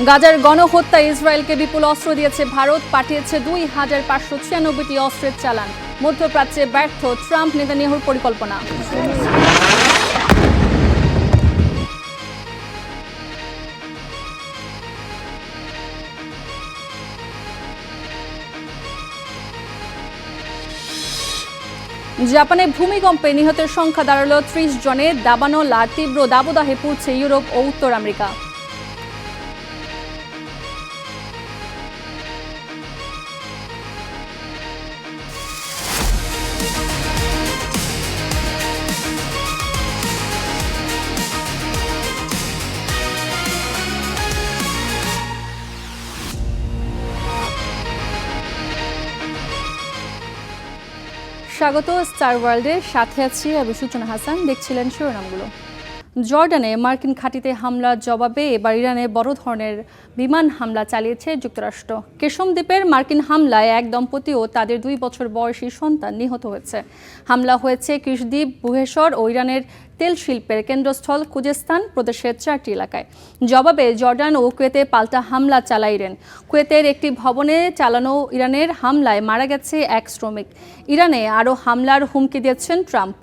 গাজার গণহত্যায় ইসরায়েলকে বিপুল অস্ত্র দিয়েছে ভারত, পাঠিয়েছে 2596টি অস্ত্রের চালান। মধ্যপ্রাচ্যে ব্যর্থ ট্রাম্প নেতানিয়াহুর পরিকল্পনা। জাপানে ভূমিকম্পে নিহতের সংখ্যা দাঁড়ালো 30 জনে। দাবানল আর তীব্র দাবদাহে পুড়ছে ইউরোপ ও উত্তর আমেরিকা। স্বাগত স্টার ওয়ার্ল্ডের সাথে আছি আমি সূচনা হাসান। দেখছিলেন শিরোনামগুলো। জর্ডানে মার্কিন ঘাঁটিতে হামলার জবাবে এবার ইরানে বড় ধরনের বিমান হামলা চালিয়েছে যুক্তরাষ্ট্র। কেশম দ্বীপের মার্কিন হামলায় এক দম্পতি ও তাদের 2 বছর বয়সী সন্তান নিহত হয়েছে। হামলা হয়েছে কৃষদ্বীপ, বুহেশ্বর ও ইরানের তেল শিল্পের কেন্দ্রস্থল খুজেস্তান প্রদেশের 4টি এলাকায়। জবাবে জর্ডান ও কুয়েতে পাল্টা হামলা চালায় ইরান। কুয়েতের একটি ভবনে চালানো ইরানের হামলায় মারা গেছে এক শ্রমিক। ইরানে আরও হামলার হুমকি দিয়েছেন ট্রাম্প।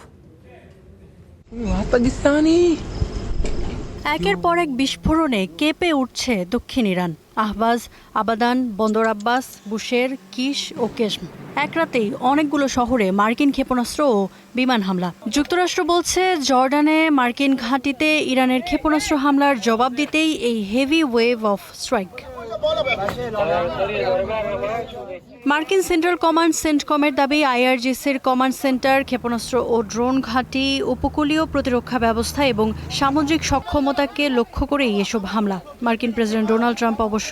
একের পর এক বিস্ফোরণে কেঁপে উঠছে দক্ষিণ ইরান। আহবাজ, আবাদান, বন্দর আব্বাস, বুশের, কিশ ও কেশম। এক রাতেই অনেকগুলো শহরে মার্কিন ক্ষেপণাস্ত্র ও বিমান হামলা। যুক্তরাষ্ট্র বলছে জর্ডানে মার্কিন ঘাঁটিতে ইরানের ক্ষেপণাস্ত্র হামলার জবাব দিতেই এই হেভি ওয়েভ অফ স্ট্রাইক। মার্কিন সেন্ট্রাল কমান্ড সেন্টকমের দাবি, আইআরজিসির কমান্ড সেন্টার, ক্ষেপণাস্ত্র ও ড্রোন ঘাঁটি, উপকূলীয় প্রতিরক্ষা ব্যবস্থা এবং সামুদ্রিক সক্ষমতাকে লক্ষ্য করেই এসব হামলা। মার্কিন প্রেসিডেন্ট ডোনাল্ড ট্রাম্প অবশ্য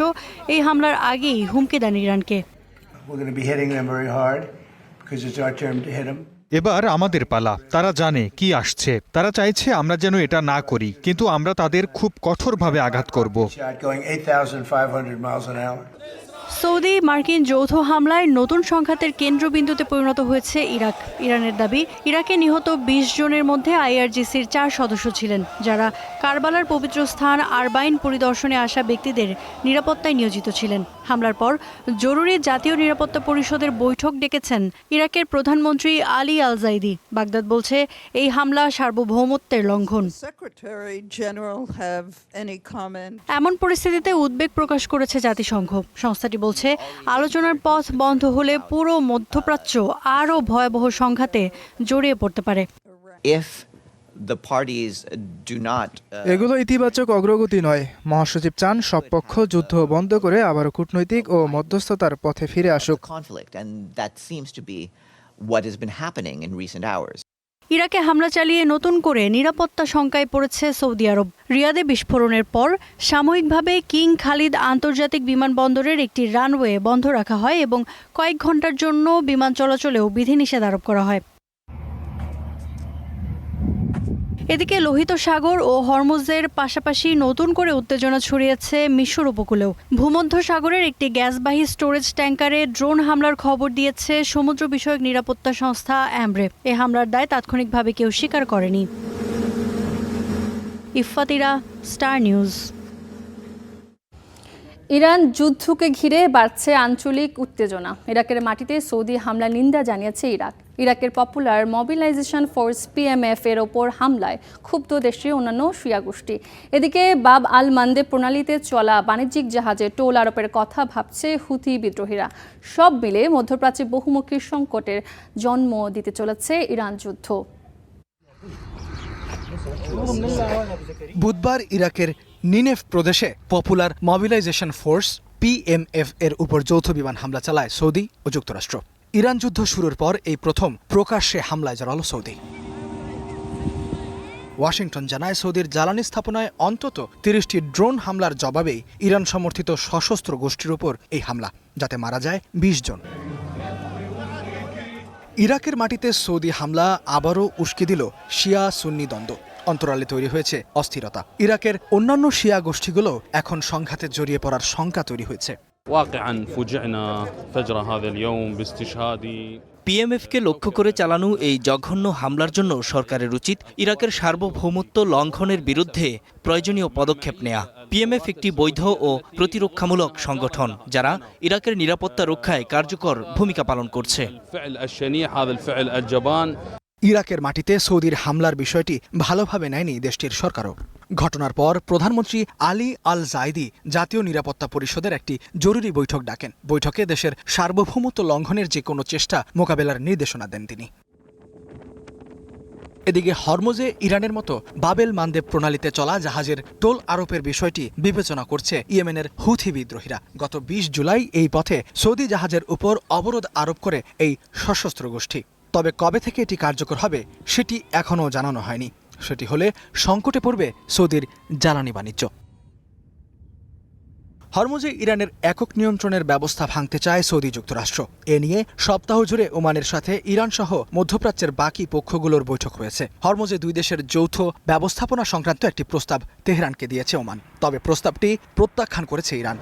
এই হামলার আগেই হুমকি দেন ইরানকে। এবার আমাদের পালা। তারা জানে কি আসছে। তারা চাইছে আমরা যেন এটা না করি, কিন্তু আমরা তাদের খুব কঠোরভাবে আঘাত করব। সৌদি মার্কিন যৌথ হামলায় নতুন সংঘাতের কেন্দ্রবিন্দুতে পরিণত হয়েছে ইরাক। ইরানের দাবি, ইরাকে নিহত 20 জনের মধ্যে আইআরজিসির 4 সদস্য ছিলেন, যারা কারবালার পবিত্র স্থান আরবাইন পরিদর্শনে আসা ব্যক্তিদের নিরাপত্তায় নিয়োজিত ছিলেন। হামলার পর জরুরি জাতীয় নিরাপত্তা পরিষদের বৈঠক ডেকেছেন ইরাকের প্রধানমন্ত্রী আলী আল জাইদি। বাগদাদ বলছে এই হামলা সার্বভৌমত্বের লঙ্ঘন। এমন পরিস্থিতিতে উদ্বেগ প্রকাশ করেছে জাতিসংঘ। সংস্থাটি বলছে আলোচনার পথ বন্ধ হলে পুরো মধ্যপ্রাচ্য আরও ভয়াবহ সংঘাতে জড়িয়ে পড়তে পারে। এগুলো ইতিবাচক অগ্রগতি নয়। মহাসচিব চান সব পক্ষ যুদ্ধ বন্ধ করে আবারও কূটনৈতিক ও মধ্যস্থতার পথে ফিরে আসুক। ইরাকে হামলা চালিয়ে নতুন করে নিরাপত্তা শঙ্কায় পড়েছে সৌদি আরব। রিয়াদে বিস্ফোরণের পর সাময়িকভাবে কিং খালিদ আন্তর্জাতিক বিমানবন্দরের একটি রানওয়ে বন্ধ রাখা হয় এবং কয়েক ঘন্টার জন্য বিমান চলাচলেও বিধিনিষেধ আরোপ করা হয়। এদিকে লোহিত সাগর ও হরমুজের পাশাপাশি নতুন করে উত্তেজনা ছড়িয়েছে মিশর উপকূলেও। ভূমধ্য সাগরের একটি গ্যাসবাহী স্টোরেজ ট্যাঙ্কারে ড্রোন হামলার খবর দিয়েছে সমুদ্র বিষয়ক নিরাপত্তা সংস্থা অ্যামব্রে। এ হামলার দায় তাৎক্ষণিকভাবে কেউ স্বীকার করেনি। ইফফাতিরা, স্টার নিউজ। ইরান যুদ্ধকে ঘিরে বাড়ছে আঞ্চলিক উত্তেজনা। ইরাকের মাটিতে সৌদি হামলা নিন্দা জানিয়েছে ইরাক। ইরাকের পপুলার মোবিলাইজেশন ফোর্স পিএমএফ এর ওপর হামলায় ক্ষুব্ধ দেশটির অন্যান্য শিয়া গোষ্ঠী। এদিকে বাব আল মান্দেব প্রণালীতে চলা বাণিজ্যিক জাহাজে টোল আরোপের কথা ভাবছে হুথি বিদ্রোহীরা। সব মিলে মধ্যপ্রাচ্যে বহুমুখী সংকটের জন্ম দিতে চলেছে ইরান যুদ্ধ। বুধবার ইরাকের নিনেভ প্রদেশে পপুলার মোবিলাইজেশন ফোর্স পিএমএফ এর উপর যৌথ বিমান হামলা চালায় সৌদি ও যুক্তরাষ্ট্র। ইরান যুদ্ধ শুরুর পর এই প্রথম প্রকাশ্যে হামলায় জড়ালো সৌদি। ওয়াশিংটন জানায় সৌদির জ্বালানি স্থাপনায় অন্তত 30টি ড্রোন হামলার জবাবেই ইরান সমর্থিত সশস্ত্র গোষ্ঠীর উপর এই হামলা, যাতে মারা যায় 20 জন। ইরাকের মাটিতে সৌদি হামলা আবারও উস্কে দিল শিয়া সুন্নি দ্বন্দ্ব। অন্তরালে তৈরি হয়েছে অস্থিরতা। ইরাকের অন্যান্য শিয়া গোষ্ঠীগুলো এখন সংঘাতে জড়িয়ে পড়ার শঙ্কা তৈরি হয়েছে। واقعا فوجئنا فجر هذا اليوم باستشهاد পিএমএফকে লক্ষ্য করে চালানো এই জঘন্য হামলার জন্য সরকারের উচিত ইরাকের সার্বভৌমত্ব লঙ্ঘনের বিরুদ্ধে প্রয়োজনীয় পদক্ষেপ নেয়া। পিএমএফ একটি বৈধ ও প্রতিরক্ষামূলক সংগঠন যারা ইরাকের নিরাপত্তা রক্ষায় কার্যকর ভূমিকা পালন করছে। الفعل الشنيع هذا الفعل الجبان ইরাকের মাটিতে সৌদির হামলার বিষয়টি ভালোভাবে নেয়নি দেশটির সরকারও। ঘটনার পর প্রধানমন্ত্রী আলী আল জাইদি জাতীয় নিরাপত্তা পরিষদের একটি জরুরি বৈঠক ডাকেন। বৈঠকে দেশের সার্বভৌমত্ব লঙ্ঘনের যে কোনো চেষ্টা মোকাবেলার নির্দেশনা দেন তিনি। এদিকে হরমুজে ইরানের মতো বাবেল মানদেব প্রণালীতে চলা জাহাজের টোল আরোপের বিষয়টি বিবেচনা করছে ইয়েমেনের হুথি বিদ্রোহীরা। গত ২০ জুলাই এই পথে সৌদি জাহাজের উপর অবরোধ আরোপ করে এই সশস্ত্র গোষ্ঠী। তবে কবে থেকে এটি কার্যকর হবে সেটি এখনও জানানো হয়নি। সেটি হলে সংকটে পড়বে সৌদির জ্বালানি বাণিজ্য। হরমুজে ইরানের একক নিয়ন্ত্রণের ব্যবস্থা ভাঙতে চায় সৌদি যুক্তরাষ্ট্র। এ নিয়ে সপ্তাহ জুড়ে ওমানের সাথে ইরান সহ মধ্যপ্রাচ্যের বাকি পক্ষগুলোর বৈঠক হয়েছে। হরমুজে দুই দেশের যৌথ ব্যবস্থাপনা সংক্রান্ত একটি প্রস্তাব তেহরানকে দিয়েছে ওমান, তবে প্রস্তাবটি প্রত্যাখ্যান করেছে ইরান।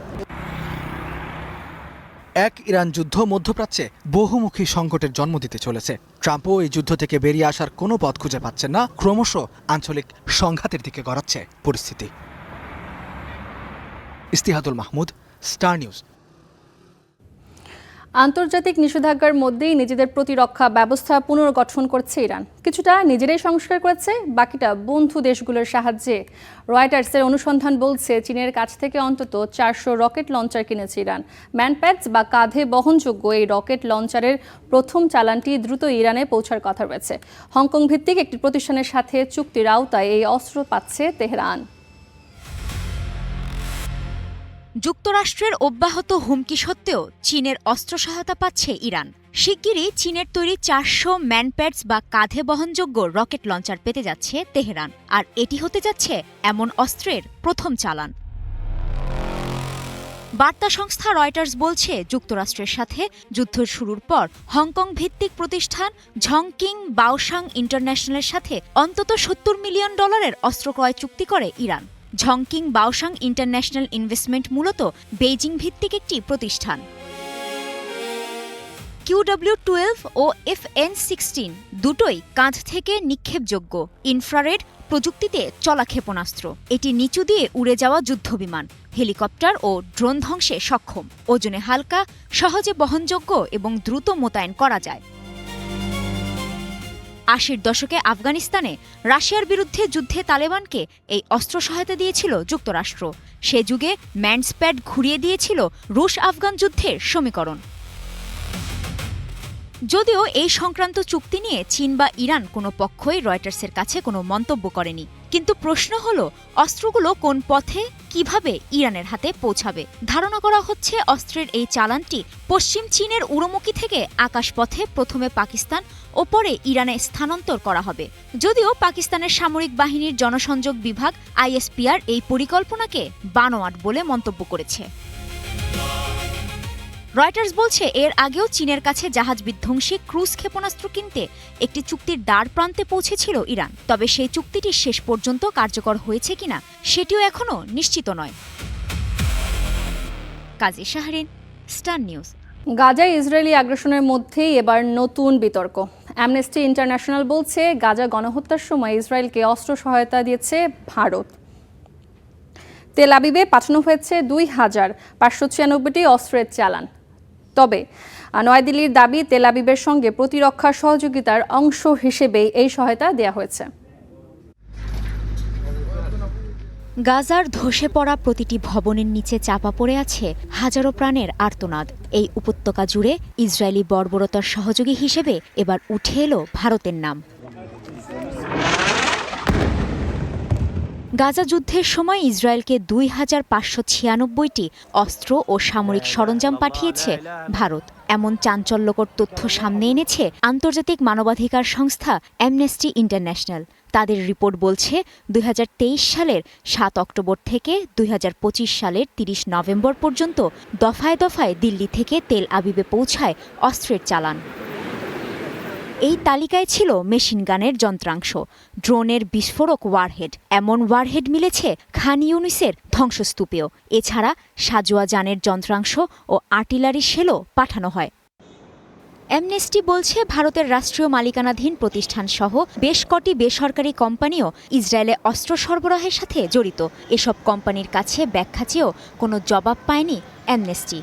এক ইরান যুদ্ধ মধ্যপ্রাচ্যে বহুমুখী সংকটের জন্ম দিতে চলেছে। ট্রাম্পও এই যুদ্ধ থেকে বেরিয়ে আসার কোনো পথ খুঁজে পাচ্ছেন না, ক্রমশ আঞ্চলিক সংঘাতের দিকে গড়াচ্ছে পরিস্থিতি। ইস্তিহাদুল মাহমুদ, স্টার নিউজ। আন্তর্জাতিক নিষেধাজ্ঞার মধ্যেই নিজেদের প্রতিরক্ষা ব্যবস্থা পুনর্গঠন করছে ইরান। কিছুটা নিজেরাই সংস্কার করেছে, বাকিটা বন্ধু দেশগুলোর সাহায্যে। রয়টার্সের অনুসন্ধান বলছে চীনের কাছ থেকে অন্তত 400 রকেট লঞ্চার কিনেছে ইরান। ম্যানপ্যাডস বা কাঁধে বহনযোগ্য এই রকেট লঞ্চারের প্রথম চালানটি দ্রুত ইরানে পৌঁছার কথা রয়েছে। হংকং ভিত্তিক একটি প্রতিষ্ঠানের সাথে চুক্তির আওতায় এই অস্ত্র পাচ্ছে তেহরান। যুক্তরাষ্ট্রের অব্যাহত হুমকি সত্ত্বেও চীনের অস্ত্র সহায়তা পাচ্ছে ইরান। শিগগিরই চীনের তৈরি 400 ম্যানপ্যাডস বা কাঁধে বহনযোগ্য রকেট লঞ্চার পেতে যাচ্ছে তেহরান, আর এটি হতে যাচ্ছে এমন অস্ত্রের প্রথম চালান। বার্তা সংস্থা রয়টার্স বলছে যুক্তরাষ্ট্রের সাথে যুদ্ধ শুরুর পর হংকং ভিত্তিক প্রতিষ্ঠান ঝংকিং বাওসাং ইন্টারন্যাশনালের সাথে অন্তত $70 মিলিয়ন অস্ত্র ক্রয় চুক্তি করে ইরান। ঝংকিং বাওসাং ইন্টারন্যাশনাল ইনভেস্টমেন্ট মূলত বেইজিং ভিত্তিক একটি প্রতিষ্ঠান। QW-12 ও FN-16 দুটোই কাঁধ থেকে নিক্ষেপযোগ্য ইনফ্রারেড প্রযুক্তিতে চলা ক্ষেপণাস্ত্র। এটি নিচু দিয়ে উড়ে যাওয়া যুদ্ধবিমান, হেলিকপ্টার ও ড্রোন ধ্বংসে সক্ষম। ওজনে হালকা, সহজে বহনযোগ্য এবং দ্রুত মোতায়েন করা যায়। 80-র দশকে আফগানিস্তানে রাশিয়ার বিরুদ্ধে যুদ্ধে তালেবানকে এই অস্ত্র সহায়তা দিয়েছিল যুক্তরাষ্ট্র। সে যুগে ম্যান্সপ্যাড ঘুরিয়ে দিয়েছিল রুশ আফগান যুদ্ধের সমীকরণ। যদিও এই সংক্রান্ত চুক্তি নিয়ে চীন বা ইরান কোনো পক্ষই রয়টার্সের কাছে কোনো মন্তব্য করেনি। কিন্তু প্রশ্ন হলো, অস্ত্রগুলো কোন পথে, কিভাবে ইরানের হাতে পৌঁছাবে? ধারণা করা হচ্ছে অস্ত্রের এই চালানটি পশ্চিম চীনের উড়োমুখী থেকে আকাশপথে প্রথমে পাকিস্তান ও পরে ইরানে স্থানান্তর করা হবে। যদিও পাকিস্তানের সামরিক বাহিনীর জনসংযোগ বিভাগ ISPR এই পরিকল্পনাকে বানোয়াট বলে মন্তব্য করেছে। রয়টার্স বলছে এর আগেও চীনের কাছে জাহাজ বিধ্বংসী ক্রুজ ক্ষেপণাস্ত্র কিনতে একটি চুক্তির দ্বার প্রান্তে পৌঁছেছিল ইরান। তবে সেই চুক্তিটি শেষ পর্যন্ত কার্যকর হয়েছে কিনা সেটিও এখনও নিশ্চিত নয়। কাজী শাহরিন, স্টার নিউজ। গাজায় ইসরায়েলি আগ্রাসনের মধ্যেই এবার নতুন বিতর্ক। অ্যামনেস্টি ইন্টারন্যাশনাল বলছে গাজা গণহত্যার সময় ইসরায়েলকে অস্ত্র সহায়তা দিয়েছে ভারত। তেল আবিবে পাঠানো হয়েছে 2596টি অস্ত্রের চালান। তবে নয়াদিল্লির দাবি, তেল আবিবের সঙ্গে প্রতিরক্ষা সহযোগিতার অংশ হিসেবে এই সহায়তা দেওয়া হয়েছে। গাজার ধসে পড়া প্রতিটি ভবনের নিচে চাপা পড়ে আছে হাজারো প্রাণের আর্তনাদ। এই উপত্যকা জুড়ে ইসরায়েলি বর্বরতার সহযোগী হিসেবে এবার উঠে এলো ভারতের নাম। গাজা যুদ্ধের সময় ইসরায়েলকে 2596টি অস্ত্র ও সামরিক সরঞ্জাম পাঠিয়েছে ভারত। এমন চাঞ্চল্যকর তথ্য সামনে এনেছে আন্তর্জাতিক মানবাধিকার সংস্থা অ্যামনেস্টি ইন্টারন্যাশনাল। তাদের রিপোর্ট বলছে 2023 সালের 7 অক্টোবর থেকে 2025 সালের 30 নভেম্বর পর্যন্ত দফায় দফায় দিল্লি থেকে তেল আবিবে পৌঁছায় অস্ত্রের চালান। এই তালিকায় ছিল মেশিন গানের যন্ত্রাংশ, ড্রোনের বিস্ফোরক ওয়ারহেড। এমন ওয়ারহেড মিলেছে খান ইউনিসের ধ্বংসস্তূপেও। এছাড়া সাজোয়া যানের যন্ত্রাংশ ও আর্টিলারি শেলও পাঠানো হয়। অ্যামনেস্টি বলছে ভারতের রাষ্ট্রীয় মালিকানাধীন প্রতিষ্ঠান সহ বেশ কটি বেসরকারি কোম্পানিও ইসরায়েলে অস্ত্র সরবরাহের সাথে জড়িত। এসব কোম্পানির কাছে ব্যাখ্যা চেয়েও কোনো জবাব পায়নি অ্যামনেস্টি।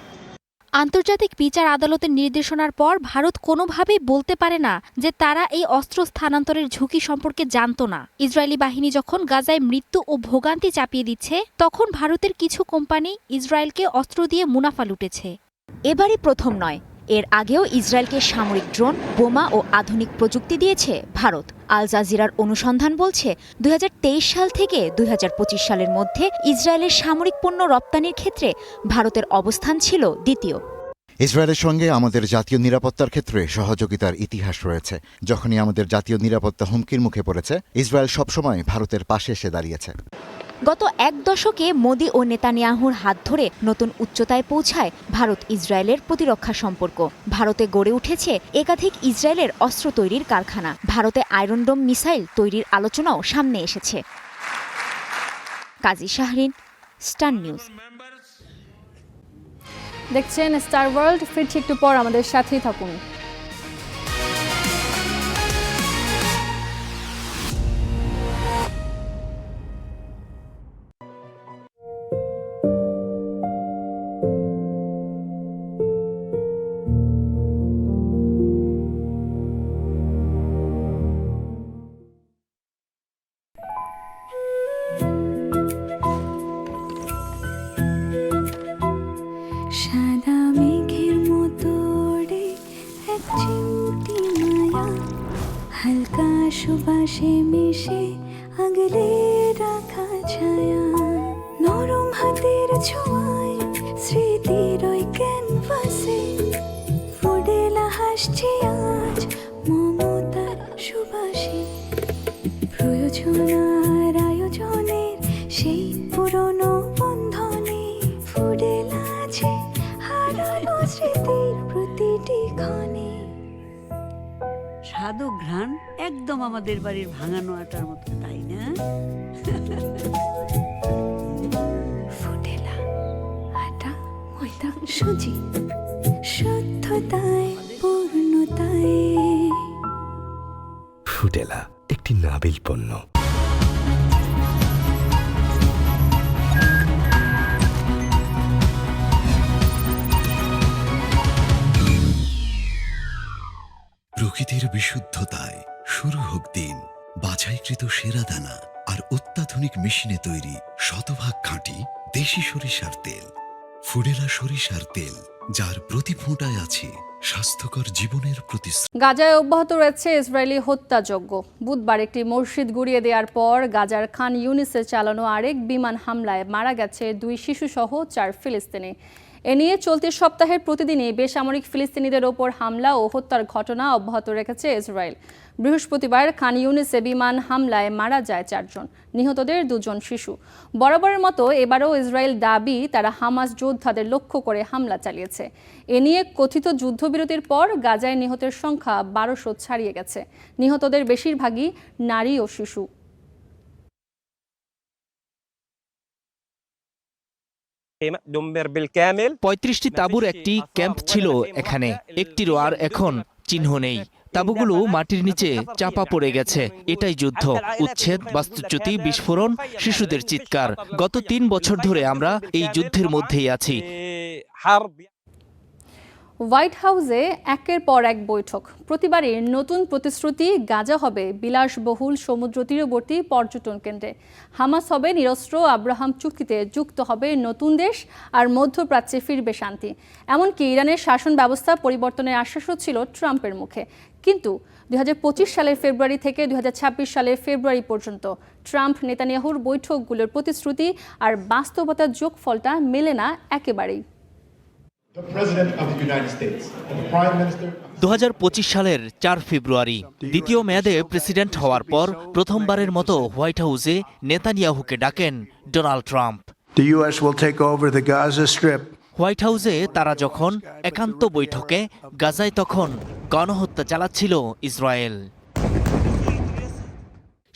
আন্তর্জাতিক বিচার আদালতের নির্দেশনার পর ভারত কোনোভাবেই বলতে পারে না যে তারা এই অস্ত্র স্থানান্তরের ঝুঁকি সম্পর্কে জানত না। ইসরায়েলি বাহিনী যখন গাজায় মৃত্যু ও ভোগান্তি চাপিয়ে দিচ্ছে, তখন ভারতের কিছু কোম্পানি ইসরায়েলকে অস্ত্র দিয়ে মুনাফা লুটেছে। এবারই প্রথম নয়, এর আগেও ইসরায়েলকে সামরিক ড্রোন, বোমা ও আধুনিক প্রযুক্তি দিয়েছে ভারত। আল জাজিরার অনুসন্ধান বলছে 2023 সাল থেকে 2025 সালের মধ্যে ইসরায়েলের সামরিক পণ্য রপ্তানির ক্ষেত্রে ভারতের অবস্থান ছিল দ্বিতীয়। ইসরায়েলের সঙ্গে আমাদের জাতীয় নিরাপত্তার ক্ষেত্রে সহযোগিতার ইতিহাস রয়েছে। যখনই আমাদের জাতীয় নিরাপত্তা হুমকির মুখে পড়েছে, ইসরায়েল সবসময় ভারতের পাশে এসে দাঁড়িয়েছে। গত এক দশকে মোদি ও নেতানিয়াহুর হাত ধরে নতুন উচ্চতায় পৌঁছায় ভারত ইসরায়েলের প্রতিরক্ষা সম্পর্ক। ভারতে গড়ে উঠেছে একাধিক ইসরায়েলের অস্ত্র তৈরির কারখানা। ভারতে আয়রন ডোম মিসাইল তৈরির আলোচনাও সামনে এসেছে। কাজী শাহরিন, স্টার নিউজ। দেখছেন স্টার ওয়ার্ল্ড। ফিরছি একটু পর, আমাদের সাথেই থাকুন। সাদা মেঘের মতো ওড়ে এক চিমটি মায়া, হালকা সুবাসে মিশে আগলে রাখা ছায়া, নরম হাতের ছোঁয়ায় স্মৃতির ওই ক্যানভাসে ফুডেলা হাসছে আজ মমতার সুবাসে। প্রয়োজন আর আয়োজনের সেই পুরনো বন্ধনে ফুডেলা আছে হারানো স্মৃতির প্রতিটি ক্ষণে। স্বাদ ও ঘ্রাণ একদম আমাদের বাড়ির ভাঙানো আটার মতো, তাই না? ফুডেলা, আটা, ময়দা, সুজি, শুদ্ধতায় পূর্ণতায়। ফুডেলা একটি নাবিল পণ্য। প্রকৃতির বিশুদ্ধতায় শুরু হোক দিন। বাছাইকৃত সেরা দানা আর অত্যাধুনিক মেশিনে তৈরি শতভাগ খাঁটি দেশি সরিষার তেল। ফুডেলা সরিষার তেল, যার প্রতি ফোঁটায় আছে স্বাস্থ্যকর জীবনের প্রতিশ্রুতি। গাজায় অব্যাহত রয়েছে ইসরায়েলি হত্যাযজ্ঞ। বুধবার একটি মসজিদ গুড়িয়ে দেওয়ার পর গাজার খান ইউনিসে চালানো আরেক বিমান হামলায় মারা গেছে 2 শিশুসহ 4 ফিলিস্তিনি। এ নিয়ে চলতি সপ্তাহের প্রতিদিনই বেসামরিক ফিলিস্তিনিদের ওপর হামলা ও হত্যার ঘটনা অব্যাহত রেখেছে ইসরায়েল। বৃহস্পতিবার খান ইউনিসে বিমান হামলায় মারা যায় 4 জন, নিহতদের 2 জন শিশু। বরাবরের মতো এবারও ইসরায়েল দাবি তারা হামাস যোদ্ধাদের লক্ষ্য করে হামলা চালিয়েছে। এ নিয়ে কথিত যুদ্ধবিরতির পর গাজায় নিহতের সংখ্যা 1200 ছাড়িয়ে গেছে। নিহতদের বেশিরভাগই নারী ও শিশু। পঁয়ত্রিশটি তাঁবুর একটি ক্যাম্প ছিল এখানে, একটিরও আর এখন চিহ্ন নেই। তাঁবুগুলো মাটির নিচে চাপা পড়ে গেছে। এটাই যুদ্ধ, উচ্ছেদ, বাস্তুচ্যুতি, বিস্ফোরণ, শিশুদের চিৎকার। গত 3 বছর ধরে আমরা এই যুদ্ধের মধ্যেই আছি। হোয়াইট হাউসে একের পর এক বৈঠক। প্রতিবারই নতুন প্রতিশ্রুতি। গাজা হবে বিলাসবহুল সমুদ্র তীরবর্তী পর্যটন কেন্দ্রে, হামাস হবে নিরস্ত্র আব্রাহাম চুক্তিতে যুক্ত হবে নতুন দেশ, আর মধ্যপ্রাচ্যে ফিরবে শান্তি। এমনকি ইরানের শাসন ব্যবস্থা পরিবর্তনের আশ্বাসও ছিল ট্রাম্পের মুখে। কিন্তু 2025 সালের ফেব্রুয়ারি থেকে 2026 সালের ফেব্রুয়ারি পর্যন্ত ট্রাম্প নেতানিয়াহুর বৈঠকগুলোর প্রতিশ্রুতি আর বাস্তবতার যোগফলটা মেলে না একেবারেই। 2025 সালের 4 ফেব্রুয়ারি দ্বিতীয় মেয়াদে প্রেসিডেন্ট হওয়ার পর প্রথমবারের মতো হোয়াইট হাউসে নেতানিয়াহুকে ডাকেন ডোনাল্ড ট্রাম্প। হোয়াইট হাউসে তারা যখন একান্ত বৈঠকে, গাজায় তখন গণহত্যা চালাচ্ছিল ইসরায়েল।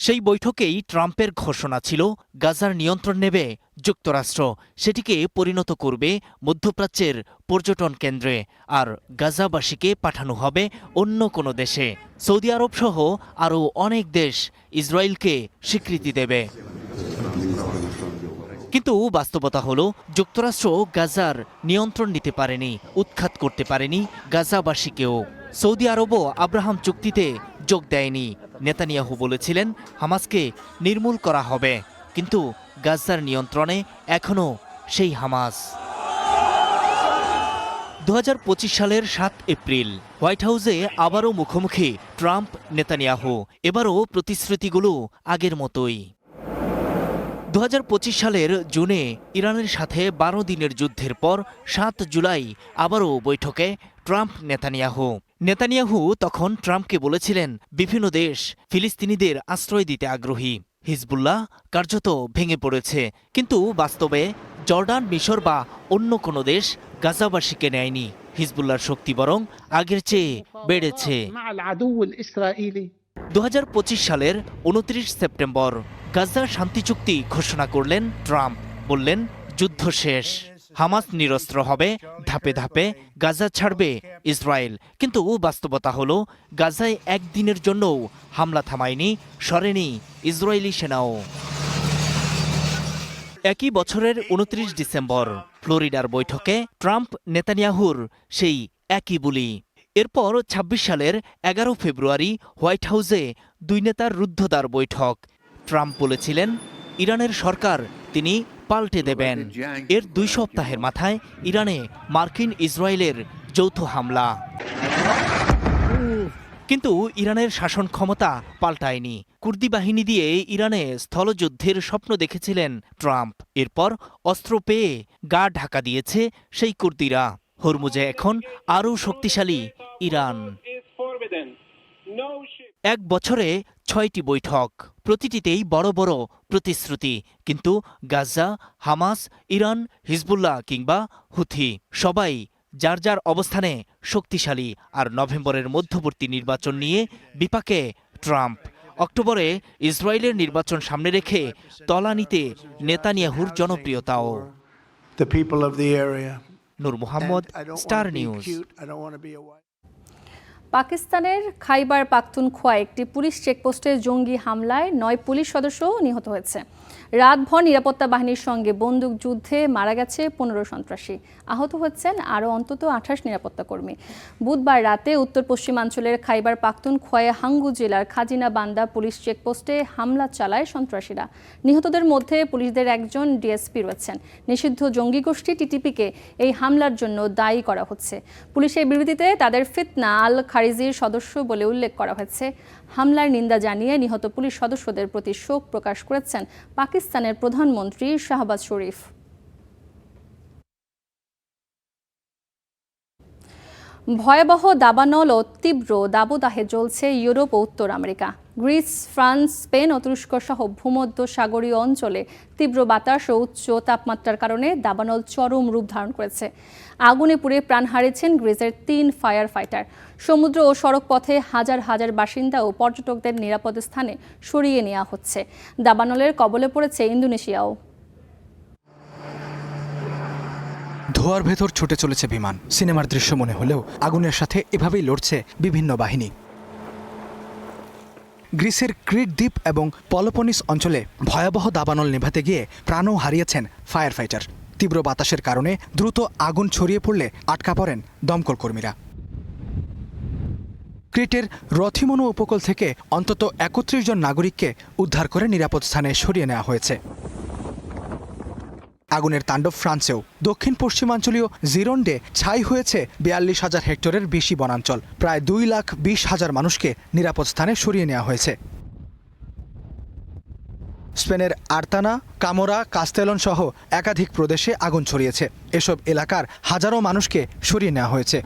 সেই বৈঠকেই ট্রাম্পের ঘোষণা ছিল গাজার নিয়ন্ত্রণ নেবে যুক্তরাষ্ট্র, সেটিকে পরিণত করবে মধ্যপ্রাচ্যের পর্যটন কেন্দ্রে, আর গাজাবাসীকে পাঠানো হবে অন্য কোনো দেশে। সৌদি আরব সহ আরও অনেক দেশ ইসরায়েলকে স্বীকৃতি দেবে। কিন্তু বাস্তবতা হলো যুক্তরাষ্ট্র গাজার নিয়ন্ত্রণ নিতে পারেনি, উৎখাত করতে পারেনি গাজাবাসীকেও। সৌদি আরবও আব্রাহাম চুক্তিতে যোগ দেয়নি। নেতানিয়াহু বলেছিলেন হামাসকে নির্মূল করা হবে, কিন্তু গাজার নিয়ন্ত্রণে এখনও সেই হামাস। 2025 সালের 7 এপ্রিল হোয়াইট হাউসে আবারও মুখোমুখি ট্রাম্প নেতানিয়াহু। এবারও প্রতিশ্রুতিগুলো আগের মতোই। 2025 সালের জুনে ইরানের সাথে 12 দিনের যুদ্ধের পর 7 জুলাই আবারও বৈঠকে ট্রাম্প নেতানিয়াহু তখন ট্রাম্পকে বলেছিলেন বিভিন্ন দেশ ফিলিস্তিনিদের আশ্রয় দিতে আগ্রহী, হিজবুল্লাহ কার্যত ভেঙে পড়েছে। কিন্তু বাস্তবে জর্ডান, মিশর বা অন্য কোনো দেশ গাজাবাসীকে নেয়নি। হিজবুল্লাহর শক্তি বরং আগের চেয়ে বেড়েছে। 2025 সালের 29 সেপ্টেম্বর গাজার শান্তি চুক্তি ঘোষণা করলেন ট্রাম্প। বললেন যুদ্ধ শেষ, হামাস নিরস্ত্র হবে, ধাপে ধাপে গাজা ছাড়বে ইসরায়েল। কিন্তু বাস্তবতা হলো গাজায় একদিনের জন্যও হামলা থামায়নি, সরেনি ইসরায়েলি সেনাও। একই বছরের 29 ডিসেম্বর ফ্লোরিডার বৈঠকে ট্রাম্প নেতানিয়াহুর সেই একই বুলি। এরপর 26 সালের 11 ফেব্রুয়ারি হোয়াইট হাউসে দুই নেতার রুদ্ধদ্বার বৈঠক। ট্রাম্প বলেছিলেন ইরানের সরকার তিনি পাল্টে দেবেন। এর 2 সপ্তাহের মাথায় ইরানে মার্কিন ইসরায়েলের যৌথ হামলা। কিন্তু ইরানের শাসন ক্ষমতা পাল্টায়নি। কুর্দি বাহিনী দিয়ে ইরানে স্থলযুদ্ধের স্বপ্ন দেখেছিলেন ট্রাম্প। এরপর অস্ত্র পেয়ে গা ঢাকা দিয়েছে সেই কুর্দিরা। হরমুজে এখন আরও শক্তিশালী ইরান। 1 বছরে 6টি বৈঠক, প্রতিটিতেই বড় বড় প্রতিশ্রুতি। কিন্তু গাজা, হামাস, ইরান, হিজবুল্লাহ কিংবা হুথি সবাই যার যার অবস্থানে শক্তিশালী। আর নভেম্বরের মধ্যবর্তী নির্বাচন নিয়ে বিপাকে ট্রাম্প। অক্টোবরে ইসরায়েলের নির্বাচন সামনে রেখে তলানিতে নেতানিয়াহুর জনপ্রিয়তাও। নূর মোহাম্মদ, স্টার নিউজ। পাকিস্তানের খাইবার পাখতুনখোয়ায় একটি পুলিশ চেকপোস্টে জঙ্গি হামলায় 9 পুলিশ সদস্য নিহত হয়েছে। রাতভর নিরাপত্তা বাহিনীর সঙ্গে বন্দুকযুদ্ধে মারা গেছে 15 সন্ত্রাসী, আহত হচ্ছেন আরও অন্তত 28 নিরাপত্তা কর্মী। বুধবার রাতে উত্তর পশ্চিমাঞ্চলের খাইবার পাখতুনখোয়ায় হাঙ্গু জেলার খাজিনা বান্দা পুলিশ চেকপোস্টে হামলা চালায় সন্ত্রাসীরা। নিহতদের মধ্যে পুলিশদের একজন ডিএসপি রয়েছেন। নিষিদ্ধ জঙ্গি গোষ্ঠী টিটিপিকে এই হামলার জন্য দায়ী করা হচ্ছে। পুলিশের বিবৃতিতে তাদের ফিতনা আল খারিজির সদস্য বলে উল্লেখ করা হয়েছে। হামলার নিন্দা জানিয়ে নিহত পুলিশ সদস্যদের প্রতি শোক প্রকাশ করেছেন পাকিস্তানের প্রধানমন্ত্রী শাহবাজ শরীফ। ভয়াবহ দাবানল ও তীব্র দাবদাহে চলছে ইউরোপ ও উত্তর আমেরিকা। গ্রিস, ফ্রান্স, স্পেন ও তুরস্ক সহ ভূমধ্য সাগরীয় অঞ্চলে তীব্র বাতাস ও উচ্চ তাপমাত্রার কারণে দাবানল চরম রূপ ধারণ করেছে। আগুনে পুড়ে প্রাণ হারিয়েছেন গ্রিসের 3 ফায়ার ফাইটার। সমুদ্র ও সড়ক পথে হাজার হাজার বাসিন্দা ও পর্যটকদের নিরাপদ স্থানে সরিয়ে নেওয়া হচ্ছে। দাবানলের কবলে পড়েছে ইন্দোনেশিয়াও। ধোঁয়ার ভেতর ছুটে চলেছে বিমান। সিনেমার দৃশ্য মনে হলেও আগুনের সাথে এভাবেই লড়ছে বিভিন্ন বাহিনী। গ্রিসের ক্রিট দ্বীপ এবং পলোপনিস অঞ্চলে ভয়াবহ দাবানল নেভাতে গিয়ে প্রাণও হারিয়েছেন ফায়ার ফাইটার। তীব্র বাতাসের কারণে দ্রুত আগুন ছড়িয়ে পড়লে আটকা পড়েন দমকল কর্মীরা। ক্রিটের রথিমনু উপকূল থেকে অন্তত 31 জন নাগরিককে উদ্ধার করে নিরাপদ স্থানে সরিয়ে নেওয়া হয়েছে। আগুনের তাণ্ডব ফ্রান্সেও। দক্ষিণ পশ্চিমাঞ্চলীয় জিরোন্ডে ছাই হয়েছে 42,000 হেক্টরের বেশি বনাঞ্চল। প্রায় 2,20,000 মানুষকে নিরাপদ স্থানে সরিয়ে নেওয়া হয়েছে। স্পেনের আর্তানা, কামোরা, কাস্তেলন সহ একাধিক প্রদেশে আগুন ছড়িয়েছে। এসব এলাকার হাজারো মানুষকে সরিয়ে নেওয়া হয়েছে।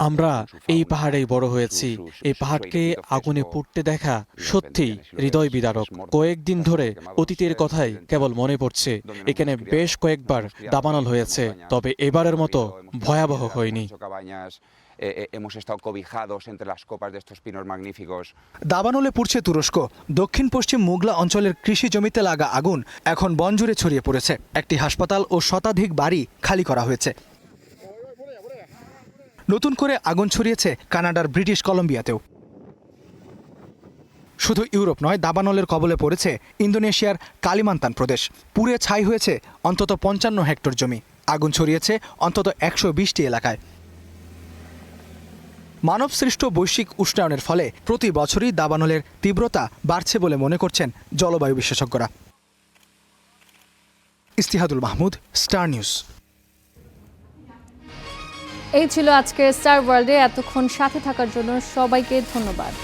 আমরা এই পাহাড়েই বড় হয়েছি। এই পাহাড়কে আগুনে পুড়তে দেখা সত্যিই হৃদয় বিদারক। কয়েকদিন ধরে অতীতের কথাই কেবল মনে পড়ছে। এখানে বেশ কয়েকবার দাবানল হয়েছে, তবে এবারের মতো ভয়াবহ হয়নি। hemos estado cobijados entre las copas de estos pinos magníficos. দাবানলে পুড়ছে তুরস্ক। দক্ষিণ পশ্চিম মুগলা অঞ্চলের কৃষি জমিতে লাগা আগুন এখন বনজুড়ে ছড়িয়ে পড়েছে। একটি হাসপাতাল ও শতাধিক বাড়ি খালি করা হয়েছে। নতুন করে আগুন ছড়িয়েছে কানাডার ব্রিটিশ কলম্বিয়াতেও। শুধু ইউরোপ নয়, দাবানলের কবলে পড়েছে ইন্দোনেশিয়ার কালিমান্তান প্রদেশ। পুড়ে ছাই হয়েছে অন্তত 55 হেক্টর জমি। আগুন ছড়িয়েছে অন্তত 120টি এলাকায়। মানবসৃষ্ট বৈশ্বিক উষ্ণায়নের ফলে প্রতি বছরই দাবানলের তীব্রতা বাড়ছে বলে মনে করছেন জলবায়ু বিশেষজ্ঞরা। ইস্তিহাদুল মাহমুদ, স্টার নিউজ। এই ছিল আজকের স্টার ওয়ার্ল্ডে। এতক্ষণ সাথে থাকার জন্য সবাইকে ধন্যবাদ।